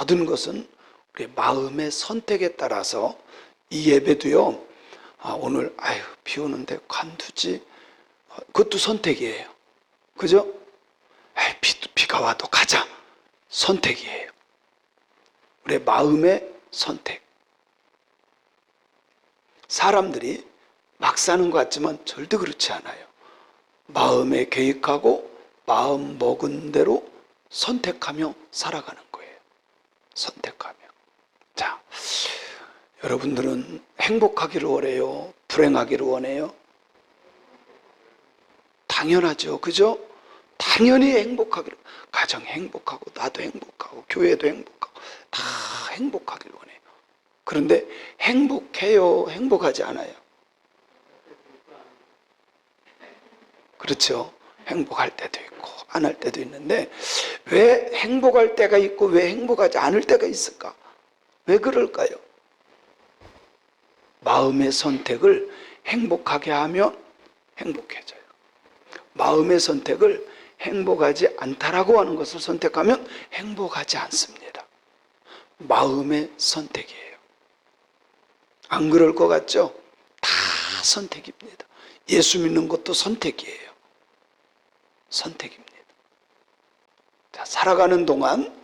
모든 것은 우리 마음의 선택에 따라서 이 예배도요, 오늘 비 오는데 관두지, 그것도 선택이에요. 그죠? 비가 와도 가자, 선택이에요. 우리 마음의 선택. 사람들이 막 사는 것 같지만 절대 그렇지 않아요. 마음에 계획하고 마음 먹은 대로 선택하며 살아가는 거예요. 선택하며. 자, 여러분들은 행복하기를 원해요? 불행하기를 원해요? 당연하죠. 그죠? 당연히 행복하기를, 가정 행복하고 나도 행복하고 교회도 행복하고 다 행복하기를 원해요. 그런데 행복해요? 행복하지 않아요? 그렇죠. 행복할 때도 있고 안 할 때도 있는데, 왜 행복할 때가 있고 왜 행복하지 않을 때가 있을까? 왜 그럴까요? 마음의 선택을 행복하게 하면 행복해져요. 마음의 선택을 행복하지 않다라고 하는 것을 선택하면 행복하지 않습니다. 마음의 선택이에요. 안 그럴 것 같죠? 다 선택입니다. 예수 믿는 것도 선택이에요. 선택입니다. 자, 살아가는 동안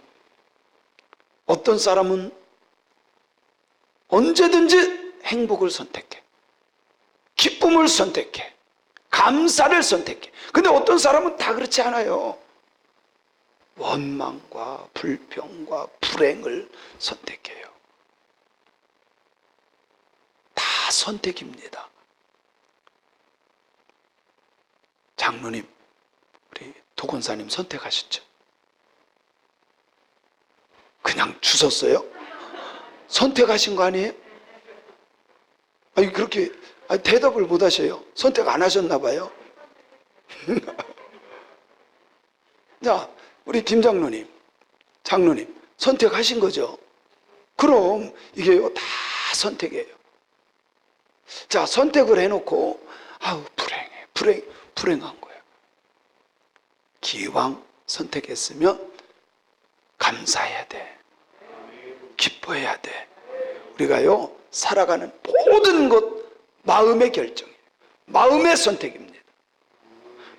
어떤 사람은 언제든지 행복을 선택해. 기쁨을 선택해. 감사를 선택해. 근데 어떤 사람은 다 그렇지 않아요. 원망과 불평과 불행을 선택해요. 다 선택입니다. 장로님, 우리 도권사님 선택하셨죠? 그냥 주셨어요? 선택하신 거 아니에요? 그렇게 대답을 못 하셔요. 선택 안 하셨나 봐요. 자, 우리 김장로님, 장로님 선택하신 거죠? 그럼 이게 다 선택이에요. 자, 선택을 해놓고 불행한 거예요. 기왕 선택했으면 감사해야 돼. 기뻐해야 돼. 우리가요, 살아가는 모든 것 마음의 결정이에요. 마음의 선택입니다.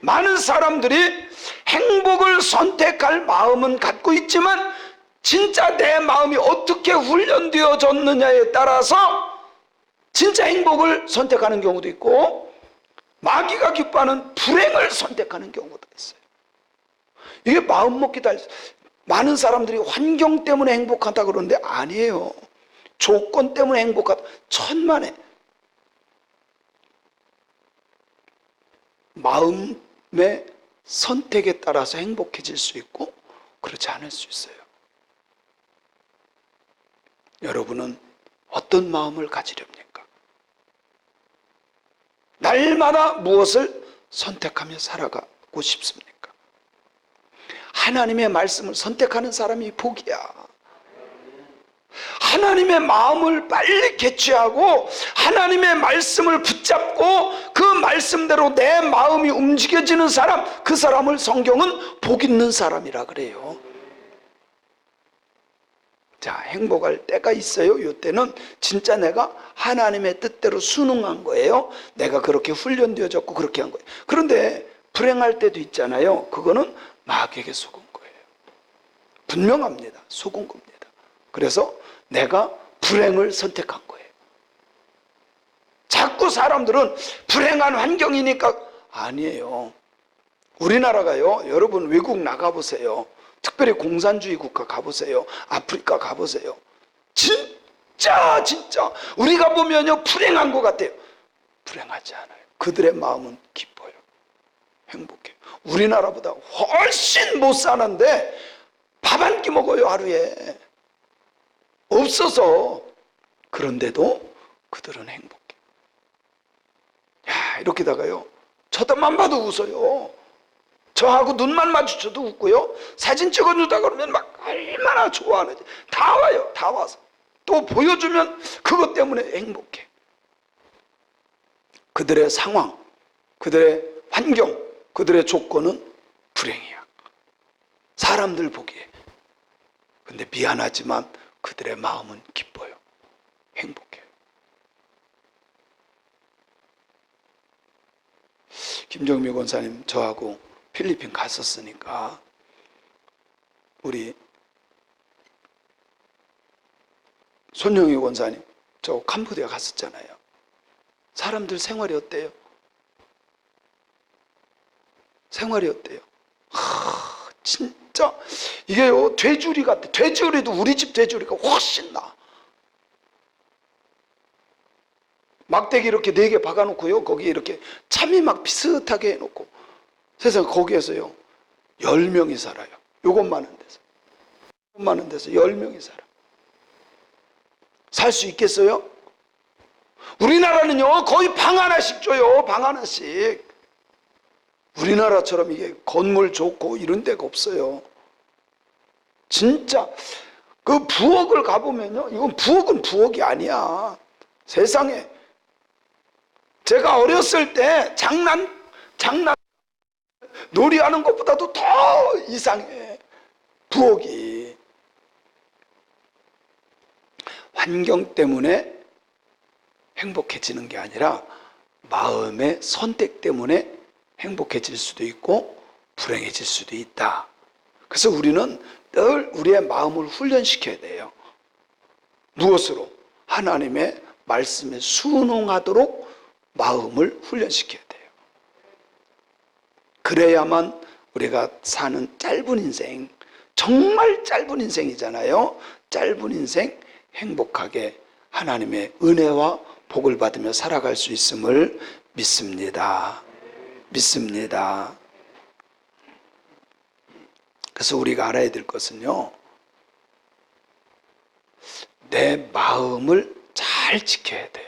많은 사람들이 행복을 선택할 마음은 갖고 있지만 진짜 내 마음이 어떻게 훈련되어졌느냐에 따라서 진짜 행복을 선택하는 경우도 있고, 마귀가 기뻐하는 불행을 선택하는 경우도 있어요. 이게 마음 먹기 달. 많은 사람들이 환경 때문에 행복하다 그러는데 아니에요. 조건 때문에 행복하다. 천만에. 마음의 선택에 따라서 행복해질 수 있고 그렇지 않을 수 있어요. 여러분은 어떤 마음을 가지렵니까? 날마다 무엇을 선택하며 살아가고 싶습니까? 하나님의 말씀을 선택하는 사람이 복이야. 하나님의 마음을 빨리 개취하고 하나님의 말씀을 붙잡고 그 말씀대로 내 마음이 움직여지는 사람, 그 사람을 성경은 복 있는 사람이라 그래요. 자, 행복할 때가 있어요. 이때는 진짜 내가 하나님의 뜻대로 순응한 거예요. 내가 그렇게 훈련되어졌고 그렇게 한 거예요. 그런데 불행할 때도 있잖아요. 그거는 마귀에게 속은 거예요. 분명합니다. 속은 겁니다. 그래서 내가 불행을 선택한 거예요. 자꾸 사람들은 불행한 환경이니까. 아니에요. 우리나라가요, 여러분 외국 나가보세요. 특별히 공산주의 국가 가보세요. 아프리카 가보세요. 진짜 우리가 보면요 불행한 것 같아요. 불행하지 않아요. 그들의 마음은 기뻐요. 행복해요. 우리나라보다 훨씬 못 사는데 밥 한 끼 먹어요, 하루에. 없어서. 그런데도 그들은 행복해. 야, 이렇게다가요 쳐다만 봐도 웃어요. 저하고 눈만 마주쳐도 웃고요. 사진 찍어주다 그러면 막 얼마나 좋아하는지. 다 와요. 다 와서 또 보여주면 그것 때문에 행복해. 그들의 상황, 그들의 환경, 그들의 조건은 불행이야. 사람들 보기에. 근데 미안하지만 그들의 마음은 기뻐요. 행복해요. 김정미 권사님 저하고 필리핀 갔었으니까 우리 손영희 권사님 저 캄보디아 갔었잖아요. 사람들 생활이 어때요? 생활이 어때요? 진짜 이게요 돼지우리 같아. 돼지우리도 우리 집 돼지우리가 훨씬 나. 막대기 이렇게 4개 박아놓고요 거기에 이렇게 참이 막 비슷하게 해놓고 세상에 거기에서요 10명이 살아요. 요것만한 데서 10명이 살아. 살 수 있겠어요? 우리나라는요 거의 방 하나씩 줘요. 방 하나씩. 우리나라처럼 이게 건물 좋고 이런 데가 없어요. 진짜 그 부엌을 가보면요 이건 부엌은 부엌이 아니야. 세상에 제가 어렸을 때 장난 놀이하는 것보다도 더 이상해. 부엌이. 환경 때문에 행복해지는 게 아니라 마음의 선택 때문에 행복해질 수도 있고 불행해질 수도 있다. 그래서 우리는 늘 우리의 마음을 훈련시켜야 돼요. 무엇으로? 하나님의 말씀에 순응하도록 마음을 훈련시켜야 돼요. 그래야만 우리가 사는 짧은 인생, 정말 짧은 인생이잖아요. 짧은 인생 행복하게 하나님의 은혜와 복을 받으며 살아갈 수 있음을 믿습니다. 믿습니다. 그래서 우리가 알아야 될 것은요, 내 마음을 잘 지켜야 돼요.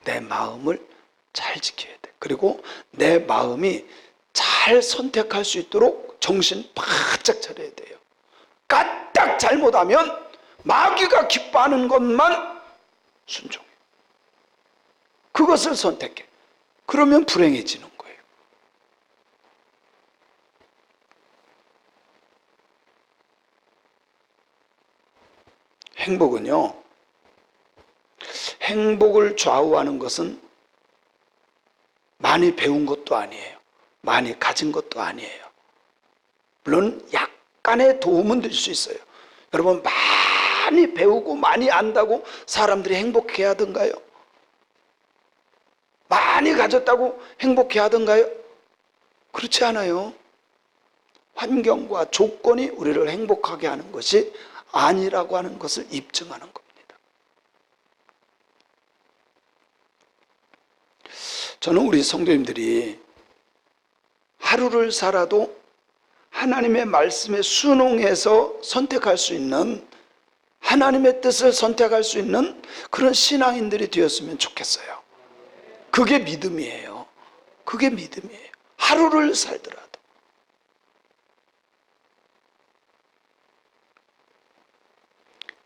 내 마음을 잘 지켜야 돼. 그리고 내 마음이 잘 선택할 수 있도록 정신 바짝 차려야 돼요. 까딱 잘못하면 마귀가 기뻐하는 것만 순종해. 그것을 선택해. 그러면 불행해지는 거예요. 행복은요, 행복을 좌우하는 것은 많이 배운 것도 아니에요. 많이 가진 것도 아니에요. 물론 약간의 도움은 될 수 있어요. 여러분 많이 배우고 많이 안다고 사람들이 행복해 하던가요? 많이 가졌다고 행복해 하던가요? 그렇지 않아요. 환경과 조건이 우리를 행복하게 하는 것이 아니라고 하는 것을 입증하는 겁니다. 저는 우리 성도님들이 하루를 살아도 하나님의 말씀에 순응해서 선택할 수 있는, 하나님의 뜻을 선택할 수 있는 그런 신앙인들이 되었으면 좋겠어요. 그게 믿음이에요. 그게 믿음이에요. 하루를 살더라도.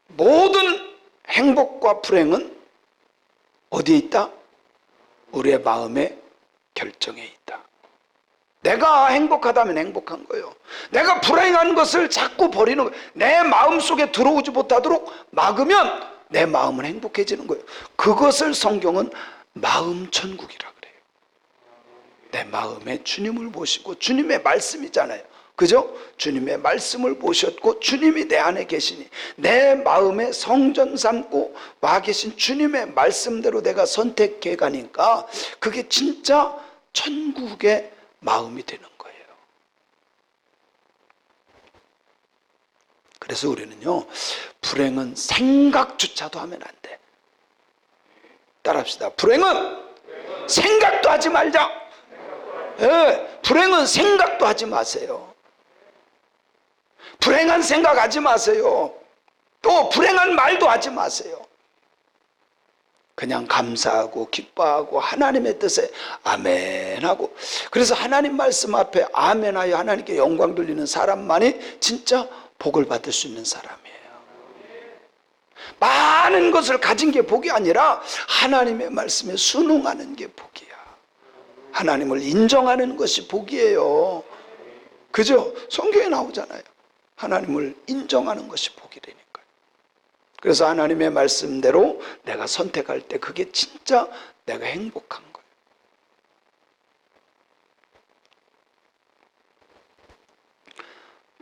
모든 행복과 불행은 어디에 있다? 우리의 마음의 결정에 있다. 내가 행복하다면 행복한 거예요. 내가 불행한 것을 자꾸 버리는 거예요. 내 마음속에 들어오지 못하도록 막으면 내 마음은 행복해지는 거예요. 그것을 성경은 마음천국이라 그래요. 내 마음에 주님을 모시고, 주님의 말씀이잖아요. 그죠? 주님의 말씀을 모셨고 주님이 내 안에 계시니 내 마음에 성전 삼고 와 계신 주님의 말씀대로 내가 선택해 가니까 그게 진짜 천국의 마음이 되는 거예요. 그래서 우리는요, 불행은 생각조차도 하면 안 돼. 따라합시다. 불행은 생각도 하지 말자. 예, 불행은 생각도 하지 마세요. 불행한 생각하지 마세요. 또 불행한 말도 하지 마세요. 그냥 감사하고 기뻐하고 하나님의 뜻에 아멘하고, 그래서 하나님 말씀 앞에 아멘하여 하나님께 영광 돌리는 사람만이 진짜 복을 받을 수 있는 사람이에요. 많은 것을 가진 게 복이 아니라 하나님의 말씀에 순응하는 게 복이야. 하나님을 인정하는 것이 복이에요. 그죠? 성경에 나오잖아요. 하나님을 인정하는 것이 복이 되니까요. 그래서 하나님의 말씀대로 내가 선택할 때 그게 진짜 내가 행복한 거예요.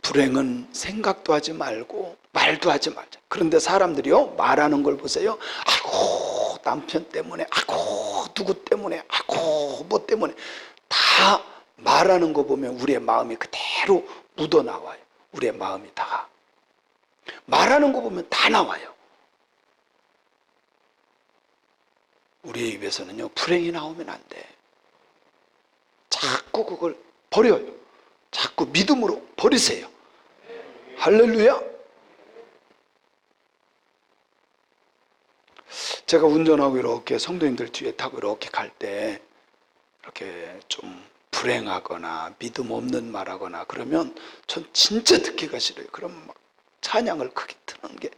불행은 생각도 하지 말고 말도 하지 말자. 그런데 사람들이요, 말하는 걸 보세요. 아이고 남편 때문에, 아이고 누구 때문에, 아이고 뭐 때문에, 다 말하는 거 보면 우리의 마음이 그대로 묻어나와요. 우리의 마음이 다 말하는 거 보면 다 나와요. 우리의 입에서는요, 불행이 나오면 안 돼. 자꾸 그걸 버려요. 자꾸 믿음으로 버리세요. 할렐루야. 제가 운전하고 이렇게 성도님들 뒤에 타고 이렇게 갈 때 이렇게 좀 불행하거나 믿음 없는 말하거나 그러면 전 진짜 듣기가 싫어요. 그럼 막 찬양을 크게 트는 게,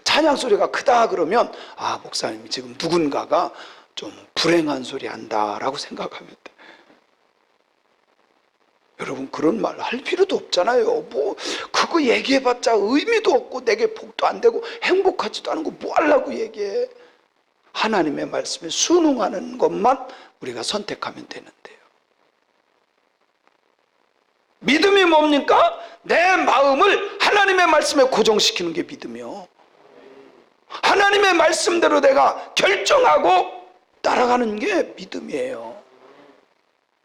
찬양 소리가 크다 그러면 아, 목사님이 지금 누군가가 좀 불행한 소리 한다라고 생각하면 돼. 여러분, 그런 말 할 필요도 없잖아요. 뭐 그거 얘기해봤자 의미도 없고 내게 복도 안 되고 행복하지도 않은 거 뭐 하려고 얘기해. 하나님의 말씀에 순응하는 것만 우리가 선택하면 되는데요. 믿음이 뭡니까? 내 마음을 하나님의 말씀에 고정시키는 게 믿음이요. 하나님의 말씀대로 내가 결정하고 따라가는 게 믿음이에요.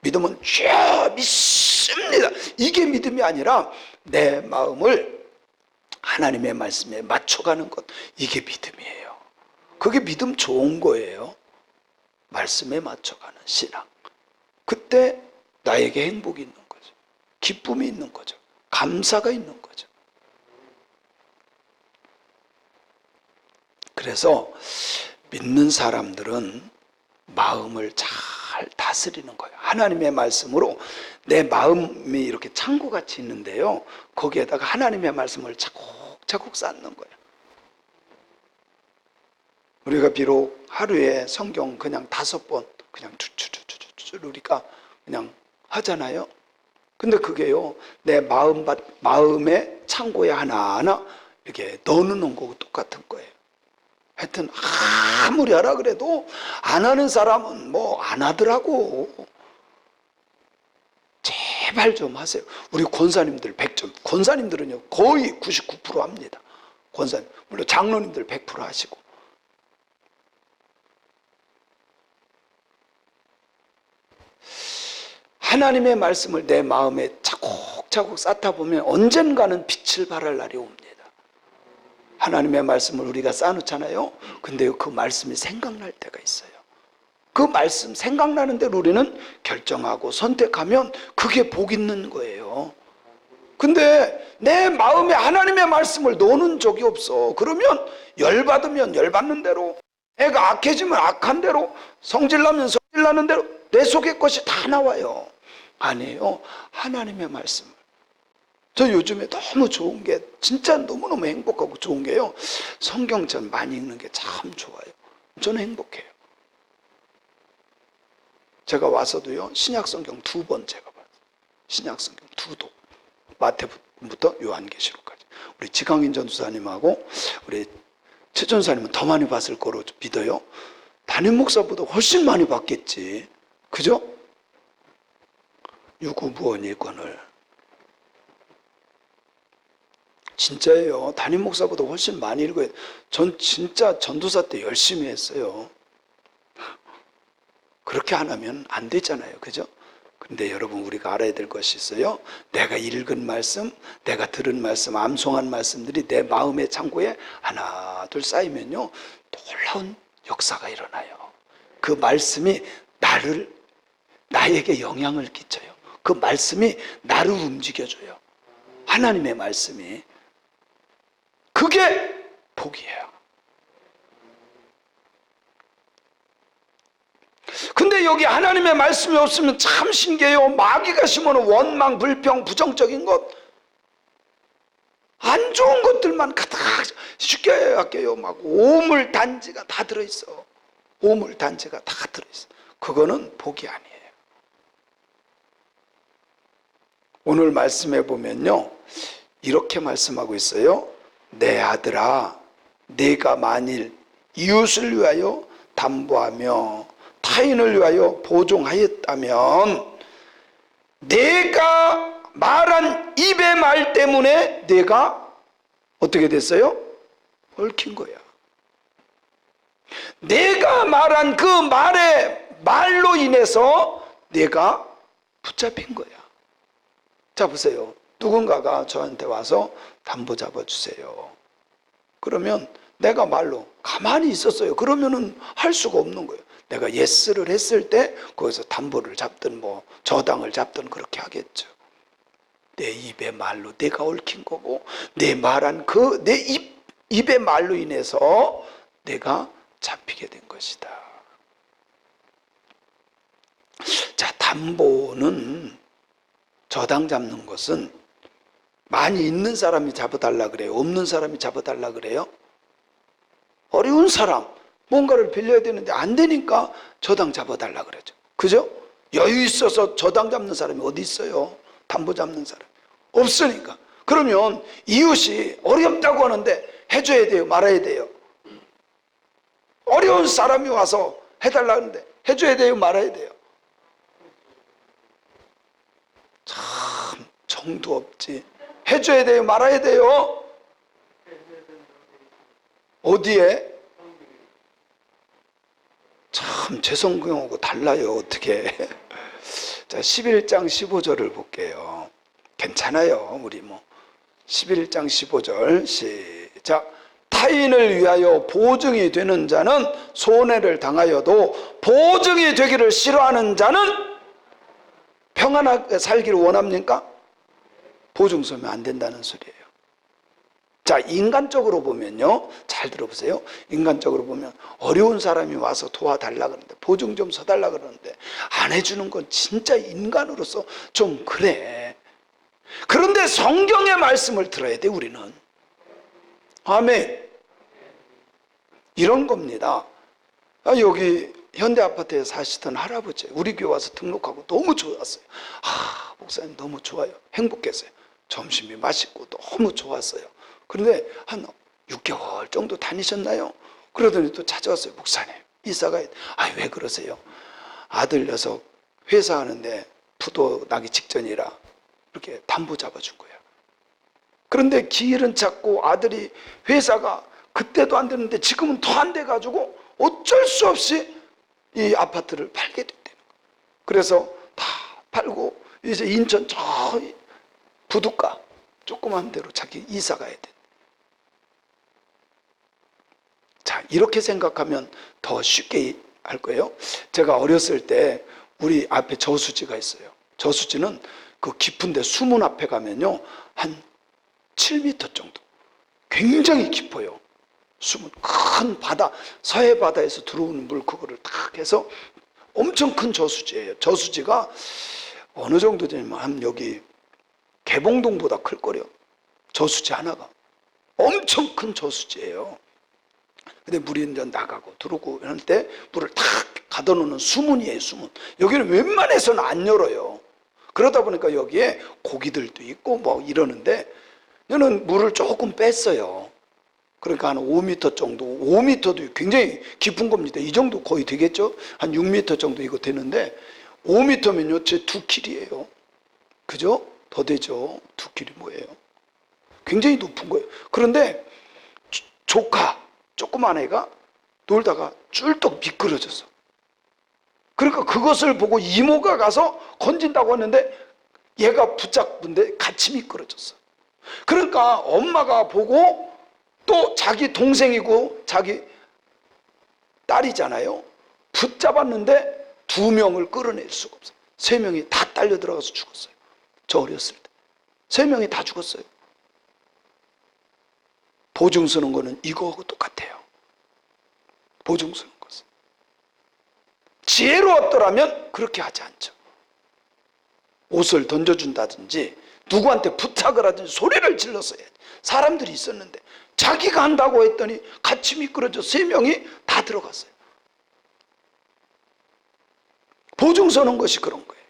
믿음은 쥐어 믿습니다. 이게 믿음이 아니라 내 마음을 하나님의 말씀에 맞춰가는 것, 이게 믿음이에요. 그게 믿음 좋은 거예요. 말씀에 맞춰가는 신앙. 그때 나에게 행복이 있는 거죠. 기쁨이 있는 거죠. 감사가 있는 거죠. 그래서 믿는 사람들은 마음을 잘 다스리는 거예요. 하나님의 말씀으로 내 마음이 이렇게 창고같이 있는데요, 거기에다가 하나님의 말씀을 차곡차곡 쌓는 거예요. 우리가 비록 하루에 성경 그냥 5번 그냥 추추추추추 우리가 그냥 하잖아요. 근데 그게요, 내 마음의 창고에 하나하나 이렇게 넣어놓는 거고 똑같은 거예요. 하여튼 아무리 하라 그래도 안 하는 사람은 뭐 안 하더라고. 제발 좀 하세요. 우리 권사님들 100점. 권사님들은요 거의 99% 합니다. 권사님, 물론 장로님들 100% 하시고. 하나님의 말씀을 내 마음에 차곡차곡 쌓다 보면 언젠가는 빛을 발할 날이 옵니다. 하나님의 말씀을 우리가 쌓아놓잖아요. 근데 그 말씀이 생각날 때가 있어요. 그 말씀 생각나는 대로 우리는 결정하고 선택하면 그게 복 있는 거예요. 근데 내 마음에 하나님의 말씀을 넣는 적이 없어. 그러면 열받으면 열받는 대로, 애가 악해지면 악한 대로, 성질나면 성질나는 대로 내 속의 것이 다 나와요. 아니에요. 하나님의 말씀을. 저 요즘에 너무 좋은 게, 진짜 너무너무 행복하고 좋은 게요, 성경전 많이 읽는 게 참 좋아요. 저는 행복해요. 제가 와서도요, 신약성경 2번 제가 봤어요. 신약성경 2도. 마태부터 요한계시록까지. 우리 지강인 전도사님하고 우리 최 전도사님은 더 많이 봤을 거로 믿어요. 담임 목사보다 훨씬 많이 봤겠지. 그죠? 유구무원일권을. 진짜예요. 담임 목사보다 훨씬 많이 읽어요. 전 진짜 전도사 때 열심히 했어요. 그렇게 안 하면 안 되잖아요. 그죠? 근데 여러분, 우리가 알아야 될 것이 있어요. 내가 읽은 말씀, 내가 들은 말씀, 암송한 말씀들이 내 마음의 창고에 하나 둘 쌓이면요, 놀라운 역사가 일어나요. 그 말씀이 나에게 영향을 끼쳐요. 그 말씀이 나를 움직여줘요. 하나님의 말씀이. 그게 복이에요. 근데 여기 하나님의 말씀이 없으면 참 신기해요. 마귀가 심어놓은 원망, 불평, 부정적인 것, 안 좋은 것들만 가득 쉽게 할게요. 막 오물단지가 다 들어있어. 오물단지가 다 들어있어. 그거는 복이 아니에요. 오늘 말씀해 보면요, 이렇게 말씀하고 있어요. 내 아들아, 네가 만일 이웃을 위하여 담보하며 타인을 위하여 보증하였다면 내가 말한 입의 말 때문에 내가 어떻게 됐어요? 얽힌 거야. 내가 말한 그 말로 인해서 내가 붙잡힌 거야. 자, 보세요. 누군가가 저한테 와서 담보 잡아주세요. 그러면 내가 말로 가만히 있었어요. 그러면은 할 수가 없는 거예요. 내가 예스를 했을 때 거기서 담보를 잡든 뭐 저당을 잡든 그렇게 하겠죠. 내 입의 말로 내가 얽힌 거고, 내 말한 그 내 입의 말로 인해서 내가 잡히게 된 것이다. 자, 담보는, 저당 잡는 것은 많이 있는 사람이 잡아달라 그래요? 없는 사람이 잡아달라 그래요? 어려운 사람, 뭔가를 빌려야 되는데 안 되니까 저당 잡아달라 그러죠. 그죠? 여유 있어서 저당 잡는 사람이 어디 있어요? 담보 잡는 사람 없으니까. 그러면 이웃이 어렵다고 하는데 해줘야 돼요? 말아야 돼요? 어려운 사람이 와서 해달라 하는데 해줘야 돼요? 말아야 돼요? 참 정도 없지. 해줘야 돼요? 말아야 돼요? 어디에? 참 제 성경하고 달라요. 어떻게? 자, 11장 15절을 볼게요. 괜찮아요. 우리 뭐 11장 15절 시작. 타인을 위하여 보증이 되는 자는 손해를 당하여도 보증이 되기를 싫어하는 자는 평안하게 살기를 원합니까? 보증 서면 안 된다는 소리예요. 자, 인간적으로 보면요, 잘 들어보세요. 인간적으로 보면 어려운 사람이 와서 도와달라 그러는데, 보증 좀 서달라 그러는데 안 해주는 건 진짜 인간으로서 좀 그래. 그런데 성경의 말씀을 들어야 돼. 우리는 아멘. 이런 겁니다. 여기 현대아파트에 사시던 할아버지 우리 교회 와서 등록하고 너무 좋았어요. 목사님 너무 좋아요. 행복했어요. 점심이 맛있고 너무 좋았어요. 그런데 한 6개월 정도 다니셨나요? 그러더니 또 찾아왔어요. 목사님 이사가 왜 그러세요? 아들 녀석 회사 하는데 부도 나기 직전이라 이렇게 담보 잡아준 거예요. 그런데 기일은 찾고 아들이 회사가 그때도 안 되는데 지금은 더 안 돼가지고 어쩔 수 없이 이 아파트를 팔게 됐다는 거예요. 그래서 다 팔고 이제 인천 저 부둣가 조그만 데로 자기 이사 가야 돼. 자, 이렇게 생각하면 더 쉽게 할 거예요. 제가 어렸을 때 우리 앞에 저수지가 있어요. 저수지는 그 깊은데 수문 앞에 가면요 한 7m 정도, 굉장히 깊어요. 수문, 큰 바다, 서해 바다에서 들어오는 물 그거를 탁 해서 엄청 큰 저수지예요. 저수지가 어느 정도 되냐면 한 여기 개봉동보다 클 거래요. 저수지 하나가 엄청 큰 저수지예요. 근데 물이 이제 나가고 들어오고 이럴 때 물을 탁 가둬놓는 수문이에요. 수문. 여기는 웬만해서는 안 열어요. 그러다 보니까 여기에 고기들도 있고 뭐 이러는데 저는 물을 조금 뺐어요. 그러니까 한 5m 정도, 5m도 굉장히 깊은 겁니다. 이 정도 거의 되겠죠? 한 6m 정도 이거 되는데 5m면요 제 두 킬이에요. 그죠? 더 되죠? 두 킬이 뭐예요? 굉장히 높은 거예요. 그런데 조카 조그만 애가 놀다가 쫄떡 미끄러졌어. 그러니까 그것을 보고 이모가 가서 건진다고 했는데 얘가 붙잡는데 같이 미끄러졌어. 그러니까 엄마가 보고 또 자기 동생이고 자기 딸이잖아요. 붙잡았는데 2명을 끌어낼 수가 없어요. 3명이 다 딸려 들어가서 죽었어요. 저 어렸을 때 3명이 다 죽었어요. 보증 서는 거는 이거하고 똑같아요. 보증 서는 것은 지혜로웠더라면 그렇게 하지 않죠. 옷을 던져준다든지 누구한테 부탁을 하든지 소리를 질렀어야 돼. 사람들이 있었는데 자기가 한다고 했더니 같이 미끄러져 3명이 다 들어갔어요. 보증 서는 것이 그런 거예요.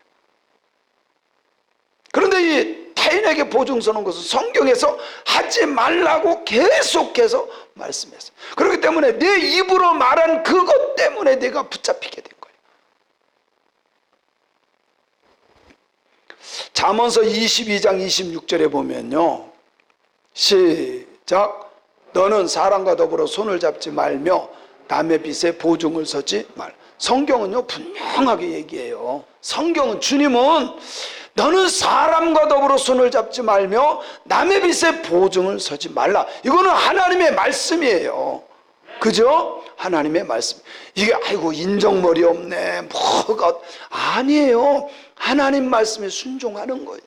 그런데 이 타인에게 보증 서는 것은 성경에서 하지 말라고 계속해서 말씀했어요. 그렇기 때문에 내 입으로 말한 그것 때문에 내가 붙잡히게 된 거예요. 잠언서 22장 26절에 보면요, 시작. 너는 사람과 더불어 손을 잡지 말며 남의 빚에 보증을 서지 말. 성경은요 분명하게 얘기해요. 성경은, 주님은 너는 사람과 더불어 손을 잡지 말며 남의 빚에 보증을 서지 말라, 이거는 하나님의 말씀이에요. 그죠? 하나님의 말씀. 이게 아이고 인정머리 없네 뭐가, 아니에요. 하나님 말씀에 순종하는 거예요.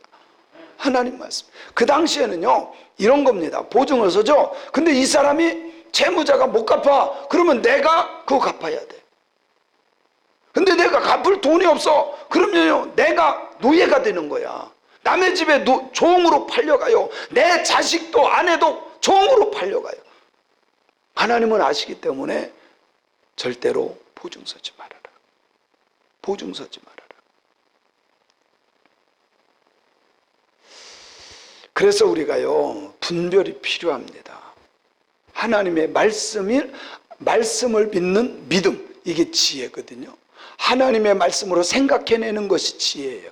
하나님 말씀. 그 당시에는요 이런 겁니다. 보증을 서죠. 근데 이 사람이 채무자가 못 갚아. 그러면 내가 그거 갚아야 돼. 근데 내가 갚을 돈이 없어. 그러면요 내가 노예가 되는 거야. 남의 집에 종으로 팔려가요. 내 자식도 아내도 종으로 팔려가요. 하나님은 아시기 때문에 절대로 보증 서지 말아라. 보증 서지 말아라. 그래서 우리가요 분별이 필요합니다. 하나님의 말씀을 믿는 믿음, 이게 지혜거든요. 하나님의 말씀으로 생각해내는 것이 지혜예요.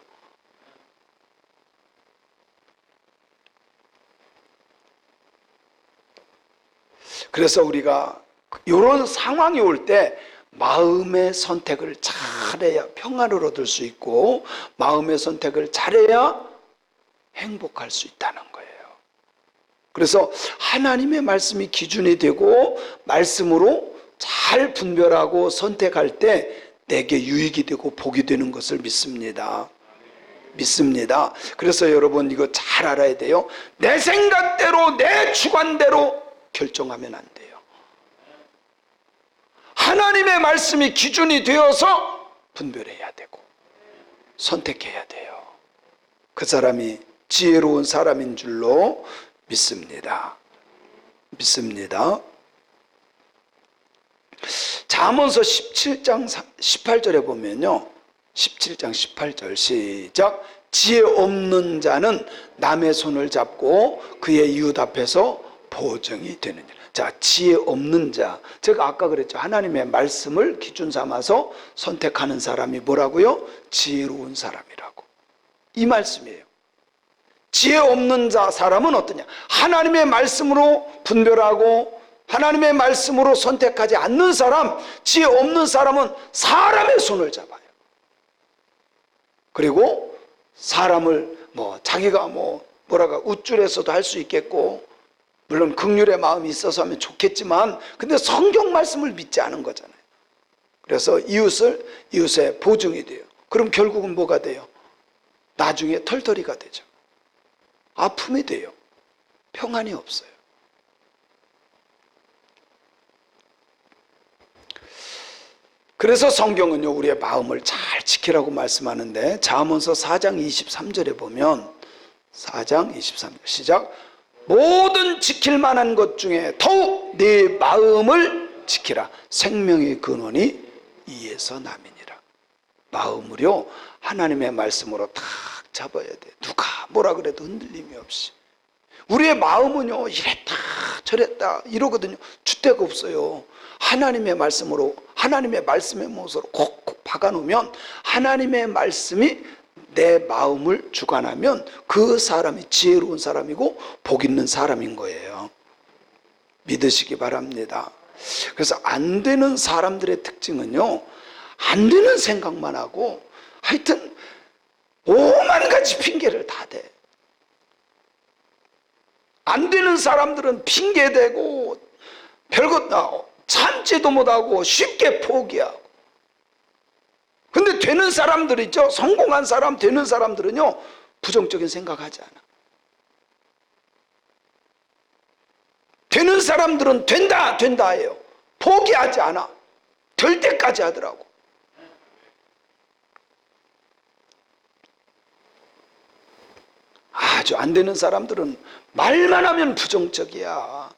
그래서 우리가 이런 상황이 올 때 마음의 선택을 잘해야 평안을 얻을 수 있고, 마음의 선택을 잘해야 행복할 수 있다는 거예요. 그래서 하나님의 말씀이 기준이 되고 말씀으로 잘 분별하고 선택할 때 내게 유익이 되고 복이 되는 것을 믿습니다. 믿습니다. 그래서 여러분 이거 잘 알아야 돼요. 내 생각대로 내 주관대로 결정하면 안 돼요. 하나님의 말씀이 기준이 되어서 분별해야 되고 선택해야 돼요. 그 사람이 지혜로운 사람인 줄로 믿습니다. 믿습니다. 잠언서 17장 18절에 보면요, 17장 18절 시작. 지혜 없는 자는 남의 손을 잡고 그의 이웃 앞에서 보증이 되느니라. 자, 지혜 없는 자, 제가 아까 그랬죠. 하나님의 말씀을 기준 삼아서 선택하는 사람이 뭐라고요? 지혜로운 사람이라고. 이 말씀이에요. 지혜 없는 자 사람은 어떠냐? 하나님의 말씀으로 분별하고 하나님의 말씀으로 선택하지 않는 사람, 지혜 없는 사람은 사람의 손을 잡아요. 그리고 사람을 자기가 뭐라가 우쭐해서도 할 수 있겠고, 물론 긍휼의 마음이 있어서 하면 좋겠지만, 근데 성경 말씀을 믿지 않은 거잖아요. 그래서 이웃의 보증이 돼요. 그럼 결국은 뭐가 돼요? 나중에 털털이가 되죠. 아픔이 돼요. 평안이 없어요. 그래서 성경은요 우리의 마음을 잘 지키라고 말씀하는데, 잠언서 4장 23절에 보면, 4장 23절 시작. 모든 지킬 만한 것 중에 더욱 네 마음을 지키라. 생명의 근원이 이에서 남이니라. 마음을요 하나님의 말씀으로 딱 잡아야 돼. 누가 뭐라 그래도 흔들림이 없이. 우리의 마음은요 이랬다 저랬다 이러거든요. 줏대가 없어요. 하나님의 말씀으로, 하나님의 말씀의 못으로 콕콕 박아놓으면, 하나님의 말씀이 내 마음을 주관하면 그 사람이 지혜로운 사람이고 복 있는 사람인 거예요. 믿으시기 바랍니다. 그래서 안 되는 사람들의 특징은요, 안 되는 생각만 하고 하여튼 오만 가지 핑계를 다 대. 안 되는 사람들은 핑계대고 별것 참지도 못하고 쉽게 포기하고. 근데 되는 사람들 있죠? 성공한 사람, 되는 사람들은요 부정적인 생각하지 않아. 되는 사람들은 된다 해요. 포기하지 않아. 될 때까지 하더라고. 아주 안 되는 사람들은 말만 하면 부정적이야.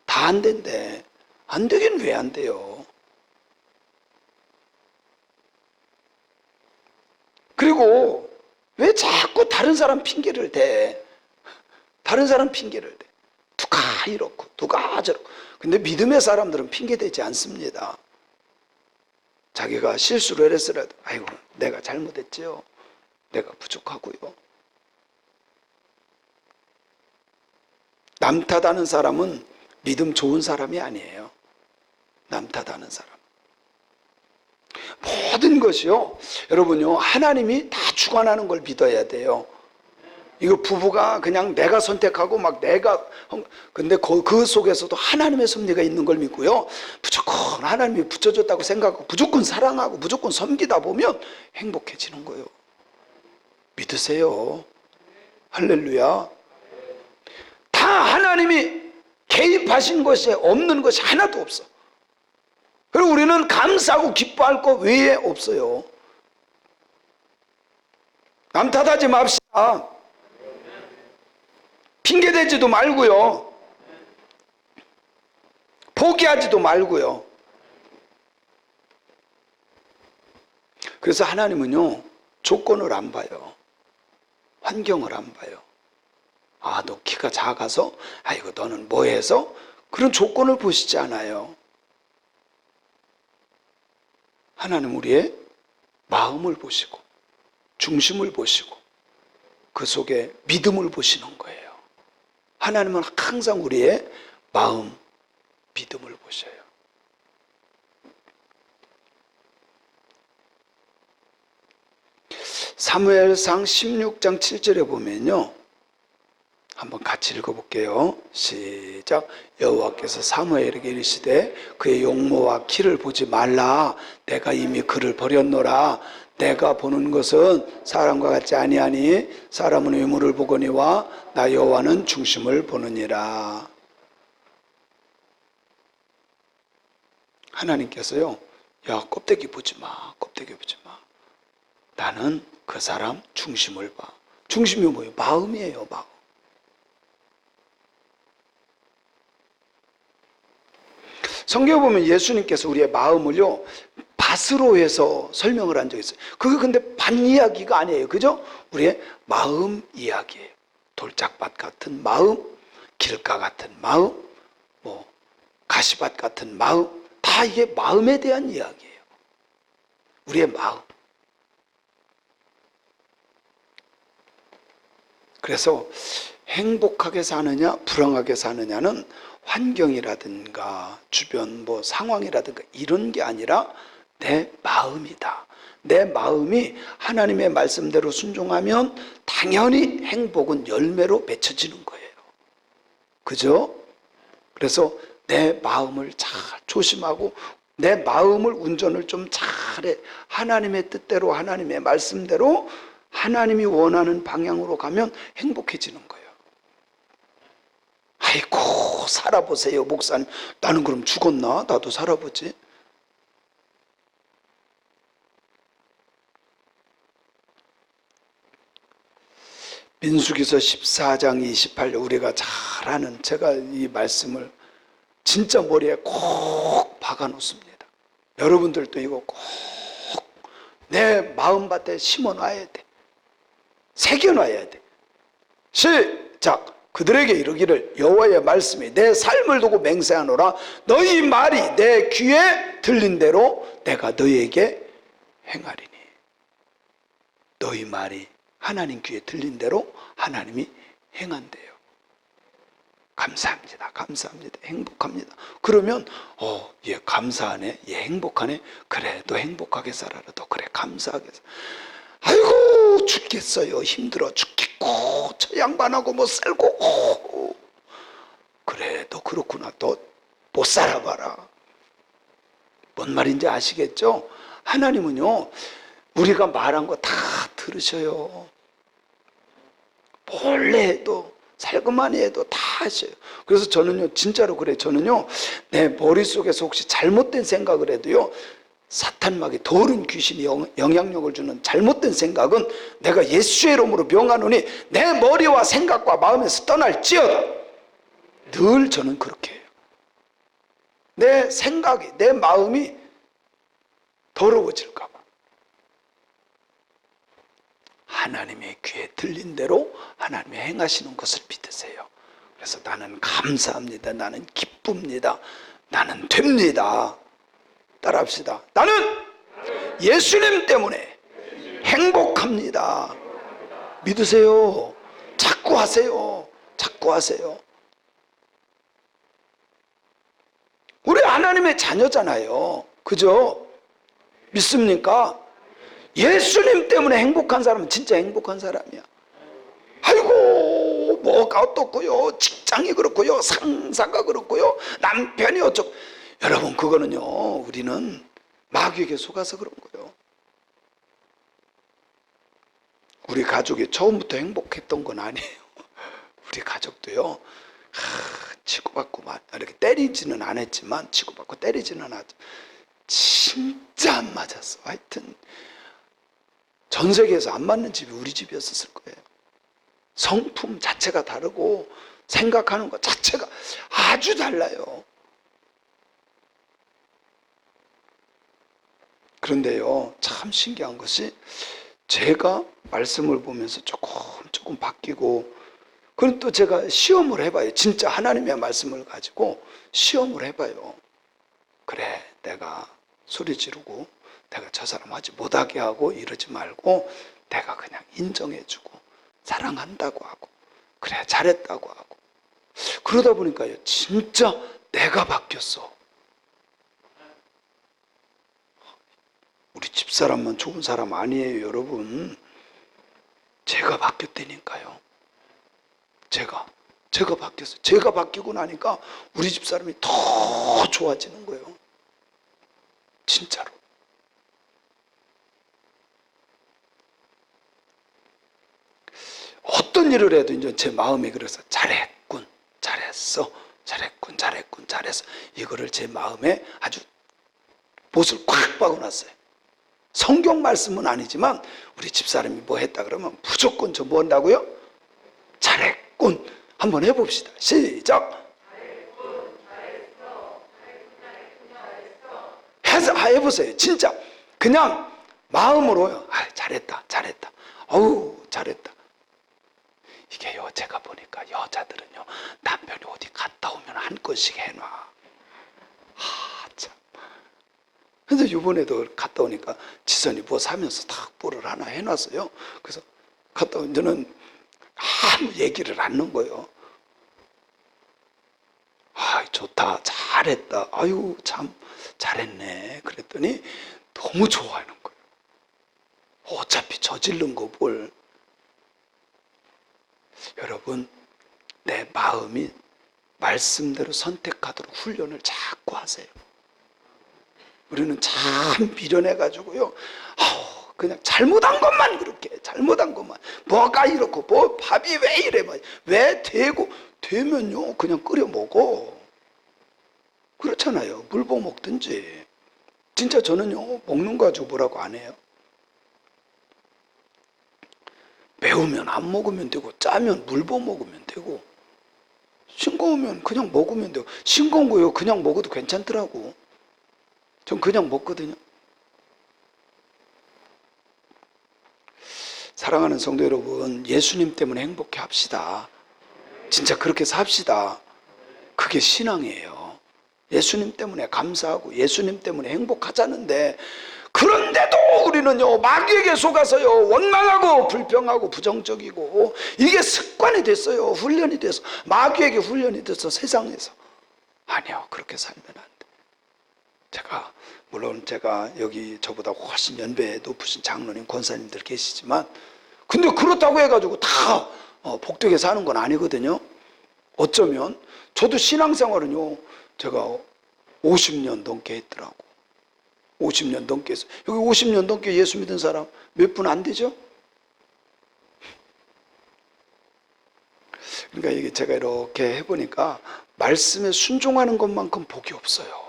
다 안 된대. 안 되긴 왜 안 돼요? 그리고 왜 자꾸 다른 사람 핑계를 대? 다른 사람 핑계를 대. 누가 이렇고 누가 저렇고. 근데 믿음의 사람들은 핑계대지 않습니다. 자기가 실수를 했으라도 아이고 내가 잘못했지요. 내가 부족하고요. 남 탓하는 사람은 믿음 좋은 사람이 아니에요. 남 탓하는 사람. 모든 것이요. 여러분요. 하나님이 다 주관하는 걸 믿어야 돼요. 이거 부부가 그냥 내가 선택하고 막 내가 근데 그 속에서도 하나님의 섭리가 있는 걸 믿고요. 무조건 하나님이 붙여줬다고 생각하고 무조건 사랑하고 무조건 섬기다 보면 행복해지는 거예요. 믿으세요. 할렐루야. 다 하나님이 개입하신 것이 없는 것이 하나도 없어. 그리고 우리는 감사하고 기뻐할 것 외에 없어요. 남 탓하지 맙시다. 핑계대지도 말고요. 포기하지도 말고요. 그래서 하나님은요, 조건을 안 봐요. 환경을 안 봐요. 아, 너 키가 작아서? 아이고, 너는 뭐 해서? 그런 조건을 보시지 않아요. 하나님 우리의 마음을 보시고, 중심을 보시고, 그 속에 믿음을 보시는 거예요. 하나님은 항상 우리의 마음, 믿음을 보셔요. 사무엘상 16장 7절에 보면요. 한번 같이 읽어볼게요. 시작. 여호와께서 사무엘에게 이르시되 그의 용모와 키를 보지 말라. 내가 이미 그를 버렸노라. 내가 보는 것은 사람과 같지 아니하니 사람은 외모를 보거니와 나 여호와는 중심을 보느니라. 하나님께서요, 야 껍데기 보지 마, 껍데기 보지 마. 나는 그 사람 중심을 봐. 중심이 뭐예요? 마음이에요, 마음. 성경에 보면 예수님께서 우리의 마음을요, 밭으로 해서 설명을 한 적이 있어요. 그게 근데 밭 이야기가 아니에요. 그죠? 우리의 마음 이야기예요. 돌짝밭 같은 마음, 길가 같은 마음, 뭐 가시밭 같은 마음, 다 이게 마음에 대한 이야기예요. 우리의 마음. 그래서 행복하게 사느냐, 불행하게 사느냐는 환경이라든가 주변 뭐 상황이라든가 이런 게 아니라 내 마음이다. 내 마음이 하나님의 말씀대로 순종하면 당연히 행복은 열매로 맺혀지는 거예요. 그죠? 그래서 내 마음을 잘 조심하고 내 마음을 운전을 좀 잘해. 하나님의 뜻대로 하나님의 말씀대로 하나님이 원하는 방향으로 가면 행복해지는 거예요. 아이고 살아보세요 목사님. 나는 그럼 죽었나? 나도 살아보지. 민수기서 14장 28절 우리가 잘 아는 제가 이 말씀을 진짜 머리에 꼭 박아 놓습니다. 여러분들도 이거 꼭 내 마음밭에 심어 놔야 돼. 새겨 놔야 돼. 시작. 그들에게 이르기를 여호와의 말씀이 내 삶을 두고 맹세하노라. 너희 말이 내 귀에 들린 대로 내가 너희에게 행하리니. 너희 말이 하나님 귀에 들린 대로 하나님이 행한대요. 감사합니다. 감사합니다. 행복합니다. 그러면 얘 감사하네. 얘 행복하네. 그래 너 행복하게 살아라. 너 그래 감사하게 살아. 아이고 죽겠어요. 힘들어 죽겠고 저 양반하고 못 살고 그래 너 그렇구나. 너 못 살아봐라. 뭔 말인지 아시겠죠? 하나님은요 우리가 말한 거 다 들으셔요. 몰래 해도 살금만이 해도 다 하셔요. 그래서 저는요 진짜로 그래요. 저는요 내 머릿속에서 혹시 잘못된 생각을 해도요 사탄막이 더러운 귀신이 영향력을 주는 잘못된 생각은 내가 예수의 이름으로 명하노니 내 머리와 생각과 마음에서 떠날지어다. 늘 저는 그렇게 해요. 내 생각이 내 마음이 더러워질까 봐. 하나님의 귀에 들린 대로 하나님이 행하시는 것을 믿으세요. 그래서 나는 감사합니다. 나는 기쁩니다. 나는 됩니다. 따라합시다. 나는 예수님 때문에 행복합니다. 믿으세요. 자꾸 하세요. 자꾸 하세요. 우리 하나님의 자녀잖아요. 그죠? 믿습니까? 예수님 때문에 행복한 사람은 진짜 행복한 사람이야. 아이고 뭐가 어떻고요, 직장이 그렇고요, 상사가 그렇고요, 남편이 어쩌고. 여러분 그거는요, 우리는 마귀에게 속아서 그런 거예요. 우리 가족이 처음부터 행복했던 건 아니에요. 우리 가족도요, 치고받고 이렇게 때리지는 않았지만, 치고받고 때리지는 않았죠. 진짜 안 맞았어. 하여튼 전 세계에서 안 맞는 집이 우리 집이었을 거예요. 성품 자체가 다르고 생각하는 것 자체가 아주 달라요. 그런데요, 참 신기한 것이 제가 말씀을 보면서 조금 바뀌고, 그럼 또 제가 시험을 해봐요. 진짜 하나님의 말씀을 가지고 시험을 해봐요. 그래, 내가 소리 지르고 내가 저 사람 하지 못하게 하고 이러지 말고 내가 그냥 인정해주고 사랑한다고 하고, 그래 잘했다고 하고, 그러다 보니까요 진짜 내가 바뀌었어. 우리 집사람만 좋은 사람 아니에요, 여러분. 제가 바뀌었다니까요. 제가 바뀌었어요. 제가 바뀌고 나니까 우리 집사람이 더 좋아지는 거예요. 진짜로. 어떤 일을 해도 이제 제 마음이 그래서 잘했군, 잘했어, 잘했군, 잘했군, 잘했어. 이거를 제 마음에 아주 못을 꽉 박아놨어요. 성경 말씀은 아니지만 우리 집사람이 뭐 했다 그러면 무조건 저 뭐 한다고요? 잘했군. 한번 해봅시다. 시작. 해보세요. 진짜 그냥 마음으로요. 잘했다, 잘했다. 어우, 잘했다. 이게요, 제가 보니까 여자들은요, 남편이 어디 갔다 오면 한 건씩 해놔. 참. 근데 이번에도 갔다 오니까 지선이 뭐 사면서 다 뭐를 하나 해놨어요. 그래서 갔다 온 저는 아무 얘기를 안 넣은 거예요. 좋다, 잘했다, 아유 참 잘했네. 그랬더니 너무 좋아하는 거예요. 어차피 저지른 거 뭘. 여러분, 내 마음이 말씀대로 선택하도록 훈련을 자꾸 하세요. 우리는 참 미련해가지고요, 그냥 잘못한 것만 그렇게, 잘못한 것만, 뭐가 이렇고, 뭐 밥이 왜 이래, 왜 되고, 되면요 그냥 끓여 먹어. 그렇잖아요. 물 부어 먹든지. 진짜 저는요, 먹는 거 가지고 뭐라고 안 해요. 매우면 안 먹으면 되고, 짜면 물 부어 먹으면 되고, 싱거우면 그냥 먹으면 되고. 싱거운 거요 그냥 먹어도 괜찮더라고. 전 그냥 먹거든요. 사랑하는 성도 여러분, 예수님 때문에 행복해 합시다. 진짜 그렇게 삽시다. 그게 신앙이에요. 예수님 때문에 감사하고 예수님 때문에 행복하자는데, 그런데도 우리는요, 마귀에게 속아서요, 원망하고 불평하고 부정적이고, 이게 습관이 됐어요. 훈련이 돼서, 마귀에게 훈련이 돼서 세상에서. 아니요, 그렇게 살면 안 돼. 물론 제가 여기 저보다 훨씬 연배 높으신 장로님, 권사님들 계시지만, 근데 그렇다고 해가지고 다 복되게 사는 건 아니거든요. 어쩌면 저도 신앙생활은요, 제가 50년 넘게 했더라고. 50년 넘게 했어요. 여기 50년 넘게 예수 믿은 사람 몇 분 안 되죠? 그러니까 이게 제가 이렇게 해보니까 말씀에 순종하는 것만큼 복이 없어요.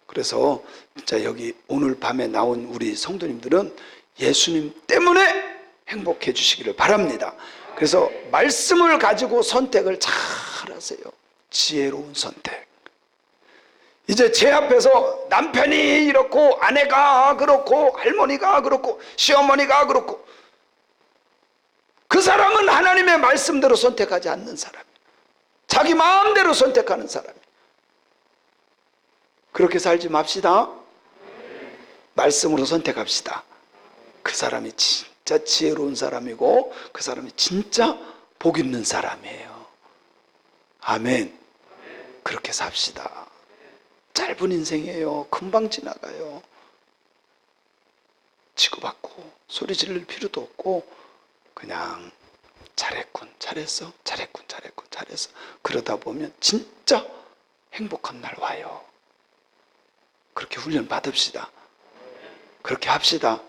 그래서 진짜 여기 오늘 밤에 나온 우리 성도님들은 예수님 때문에 행복해 주시기를 바랍니다. 그래서 말씀을 가지고 선택을 잘 하세요. 지혜로운 선택. 이제 제 앞에서 남편이 이렇고, 아내가 그렇고, 할머니가 그렇고, 시어머니가 그렇고, 그 사람은 하나님의 말씀대로 선택하지 않는 사람이에요. 자기 마음대로 선택하는 사람이에요. 그렇게 살지 맙시다. 말씀으로 선택합시다. 그 사람이 진짜 지혜로운 사람이고 그 사람이 진짜 복 있는 사람이에요. 아멘. 그렇게 삽시다. 짧은 인생이에요. 금방 지나가요. 치고받고 소리 지를 필요도 없고 그냥 잘했군, 잘했어, 잘했군, 잘했군, 잘했어. 그러다 보면 진짜 행복한 날 와요. 그렇게 훈련 받읍시다. 그렇게 합시다.